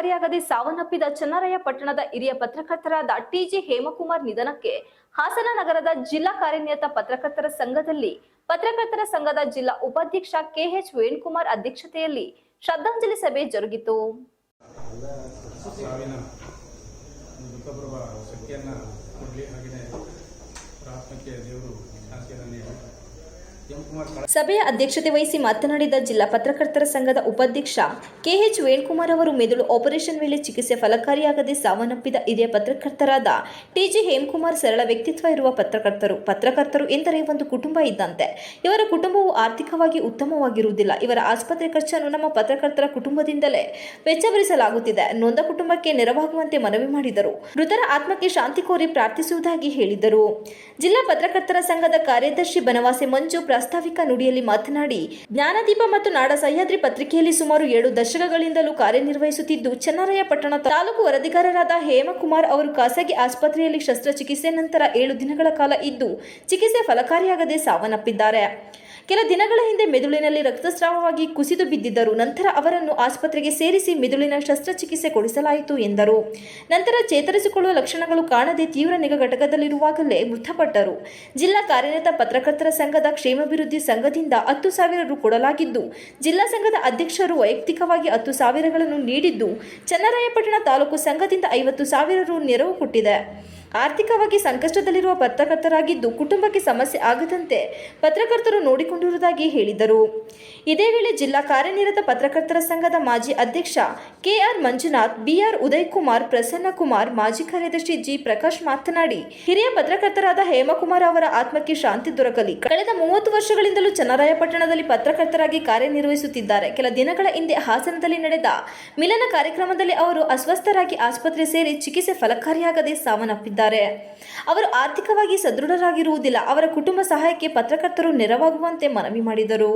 ಫಲಕಾರಿಯಾಗದೆ ಸಾವನ್ನಪ್ಪಿದ ಚನ್ನರಾಯ ಪಟ್ಟಣದ ಹಿರಿಯ ಪತ್ರಕರ್ತರಾದ ಟಿಜಿ ಹೇಮಕುಮಾರ್ ನಿಧನಕ್ಕೆ ಹಾಸನ ನಗರದ ಜಿಲ್ಲಾ ಕಾರ್ಯನಿರತ ಪತ್ರಕರ್ತರ ಸಂಘದಲ್ಲಿ ಪತ್ರಕರ್ತರ ಸಂಘದ ಜಿಲ್ಲಾ ಉಪಾಧ್ಯಕ್ಷ ಕೆಎಚ್ ವೇಣುಕುಮಾರ್ ಅಧ್ಯಕ್ಷತೆಯಲ್ಲಿ ಶ್ರದ್ಧಾಂಜಲಿ ಸಭೆ ಜರುಗಿತು. ಸಭೆಯ ಅಧ್ಯಕ್ಷತೆ ವಹಿಸಿ ಮಾತನಾಡಿದ ಜಿಲ್ಲಾ ಪತ್ರಕರ್ತರ ಸಂಘದ ಉಪಾಧ್ಯಕ್ಷ ಕೆಎಚ್ ವೇಣುಕುಮಾರ್ ಅವರು ಮೆದುಳು ಆಪರೇಷನ್ ವೇಳೆ ಚಿಕಿತ್ಸೆ ಫಲಕಾರಿಯಾಗದೆ ಸಾವನ್ನಪ್ಪಿದ ಹಿರಿಯ ಪತ್ರಕರ್ತರಾದ ಟಿಜಿ ಹೇಮಕುಮಾರ್ ಸರಳ ವ್ಯಕ್ತಿತ್ವ ಇರುವ ಪತ್ರಕರ್ತರು ಎಂದರೆ ಒಂದು ಕುಟುಂಬ ಇದ್ದಂತೆ. ಇವರ ಕುಟುಂಬವು ಆರ್ಥಿಕವಾಗಿ ಉತ್ತಮವಾಗಿರುವುದಿಲ್ಲ. ಇವರ ಆಸ್ಪತ್ರೆ ಖರ್ಚನ್ನು ನಮ್ಮ ಪತ್ರಕರ್ತರ ಕುಟುಂಬದಿಂದಲೇ ವೆಚ್ಚಭರಿಸಲಾಗುತ್ತಿದೆ. ನೊಂದ ಕುಟುಂಬಕ್ಕೆ ನೆರವಾಗುವಂತೆ ಮನವಿ ಮಾಡಿದರು. ಮೃತರ ಆತ್ಮಕ್ಕೆ ಶಾಂತಿ ಕೋರಿ ಪ್ರಾರ್ಥಿಸುವುದಾಗಿ ಹೇಳಿದರು. ಜಿಲ್ಲಾ ಪತ್ರಕರ್ತರ ಸಂಘದ ಕಾರ್ಯದರ್ಶಿ ಬನವಾಸೆ ಮಂಜು ಪ್ರಾಸ್ತಾವಿಕ ನುಡಿಯಲ್ಲಿ ಮಾತನಾಡಿ, ಜ್ಞಾನದೀಪ ಮತ್ತು ನಾಡ ಸಹ್ಯಾದ್ರಿ ಪತ್ರಿಕೆಯಲ್ಲಿ ಸುಮಾರು 7 ದಶಕಗಳಿಂದಲೂ ಕಾರ್ಯನಿರ್ವಹಿಸುತ್ತಿದ್ದು, ಚನ್ನರಾಯಪಟ್ಟಣ ತಾಲೂಕು ವರದಿಗಾರರಾದ ಹೇಮಕುಮಾರ್ ಅವರು ಖಾಸಗಿ ಆಸ್ಪತ್ರೆಯಲ್ಲಿ ಶಸ್ತ್ರಚಿಕಿತ್ಸೆ ನಂತರ 7 ದಿನಗಳ ಕಾಲ ಇದ್ದು ಚಿಕಿತ್ಸೆ ಫಲಕಾರಿಯಾಗದೆ ಸಾವನ್ನಪ್ಪಿದ್ದಾರೆ. ಕೆಲ ದಿನಗಳ ಹಿಂದೆ ಮೆದುಳಿನಲ್ಲಿ ರಕ್ತಸ್ರಾವವಾಗಿ ಕುಸಿದು ಬಿದ್ದಿದ್ದರು. ನಂತರ ಅವರನ್ನು ಆಸ್ಪತ್ರೆಗೆ ಸೇರಿಸಿ ಮೆದುಳಿನ ಶಸ್ತ್ರಚಿಕಿತ್ಸೆ ಕೊಡಿಸಲಾಯಿತು ಎಂದರು. ನಂತರ ಚೇತರಿಸಿಕೊಳ್ಳುವ ಲಕ್ಷಣಗಳು ಕಾಣದೆ ತೀವ್ರ ನಿಗಾ ಘಟಕದಲ್ಲಿರುವಾಗಲೇ ಮೃತಪಟ್ಟರು. ಜಿಲ್ಲಾ ಕಾರ್ಯನಿರತ ಪತ್ರಕರ್ತರ ಸಂಘದ ಕ್ಷೇಮಾಭಿವೃದ್ಧಿ ಸಂಘದಿಂದ 10,000 ರು ಕೊಡಲಾಗಿದ್ದು, ಜಿಲ್ಲಾ ಸಂಘದ ಅಧ್ಯಕ್ಷರು ವೈಯಕ್ತಿಕವಾಗಿ 10,000 ನೀಡಿದ್ದು, ಚನ್ನರಾಯಪಟ್ಟಣ ತಾಲೂಕು ಸಂಘದಿಂದ 50,000 ರು ನೆರವು ಕೊಟ್ಟಿದೆ. ಆರ್ಥಿಕವಾಗಿ ಸಂಕಷ್ಟದಲ್ಲಿರುವ ಪತ್ರಕರ್ತರಾಗಿದ್ದು, ಕುಟುಂಬಕ್ಕೆ ಸಮಸ್ಯೆ ಆಗದಂತೆ ಪತ್ರಕರ್ತರು ನೋಡಿಕೊಂಡಿರುವುದಾಗಿ ಹೇಳಿದರು. ಇದೇ ವೇಳೆ ಜಿಲ್ಲಾ ಕಾರ್ಯನಿರತ ಪತ್ರಕರ್ತರ ಸಂಘದ ಮಾಜಿ ಅಧ್ಯಕ್ಷ ಕೆಆರ್ ಮಂಜುನಾಥ್, ಬಿಆರ್ ಉದಯಕುಮಾರ್, ಪ್ರಸನ್ನಕುಮಾರ್, ಮಾಜಿ ಕಾರ್ಯದರ್ಶಿ ಜಿ ಪ್ರಕಾಶ್ ಮಾತನಾಡಿ, ಹಿರಿಯ ಪತ್ರಕರ್ತರಾದ ಹೇಮಕುಮಾರ್ ಅವರ ಆತ್ಮಕ್ಕೆ ಶಾಂತಿ ದೊರಕಲಿ. ಕಳೆದ 30 ವರ್ಷಗಳಿಂದಲೂ ಚನ್ನರಾಯಪಟ್ಟಣದಲ್ಲಿ ಪತ್ರಕರ್ತರಾಗಿ ಕಾರ್ಯನಿರ್ವಹಿಸುತ್ತಿದ್ದಾರೆ. ಕೆಲ ದಿನಗಳ ಹಿಂದೆ ಹಾಸನದಲ್ಲಿ ನಡೆದ ಮಿಲನ ಕಾರ್ಯಕ್ರಮದಲ್ಲಿ ಅವರು ಅಸ್ವಸ್ಥರಾಗಿ ಆಸ್ಪತ್ರೆ ಸೇರಿ ಚಿಕಿತ್ಸೆ ಫಲಕಾರಿಯಾಗದೆ ಸಾವನ್ನಪ್ಪಿದ್ದಾರೆ. ಅವರು ಆರ್ಥಿಕವಾಗಿ ಸದೃಢರಾಗಿರುವುದಿಲ್ಲ. ಅವರ ಕುಟುಂಬ ಸಹಾಯಕ್ಕೆ ಪತ್ರಕರ್ತರು ನೆರವಾಗುವಂತೆ ಮನವಿ ಮಾಡಿದರು.